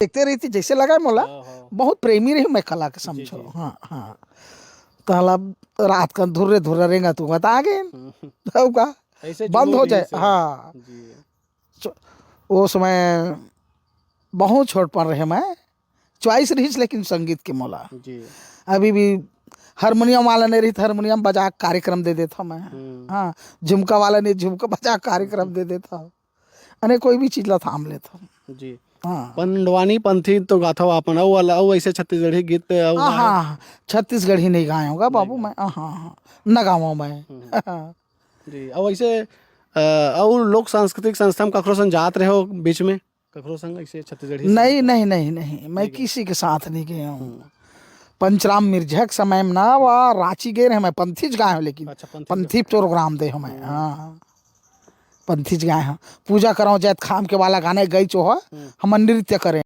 देखते रही थी जैसे लगा मोला हाँ। बहुत प्रेमी रही मैं कला के समझो। हाँ हाँ तहला रात का धुर्रे धुर्रे रेंगा तू बता गए तब का ऐसे बंद हो जुनून जाए। रही से हाँ जी वो समय बहुत छोट पर रहे मैं चॉइस रही लेकिन संगीत के मोला जी अभी भी हारमोनियम वाला नहीं रही हारमोनियम बजा के कार्यक्रम दे देता मैं। हाँ झुमका वाला नहीं झुमका बजा के कार्यक्रम दे देता अने कोई भी चीज ला थाम लेता। जी हाँ पंडवानी पंथी तो गाथा हो आपन औ वाला औ ऐसे छत्तीसगढ़ी गीत औ हाँ गाए हाँ छत्तीसगढ़ी नहीं गाया होगा बाबू मैं। हाँ हाँ न गावा मैं। जी और ऐसे और लोक सांस्कृतिक संस्था में कखरो संग जात रहे हो बीच में कखरो संग ऐसे छत्तीसगढ़ी नहीं नहीं नहीं नहीं मैं किसी के साथ नहीं गया हूँ। पंचराम मिर्जा के समय में ना वह रांची गए रहे मैं पंथीज गाए हूँ लेकिन अच्छा पंथी प्रोग्राम दे हूँ मैं। हाँ पंथीज गाए हैं पूजा कराओ जैत खाम के वाला गाने गई चो हम नृत्य करें।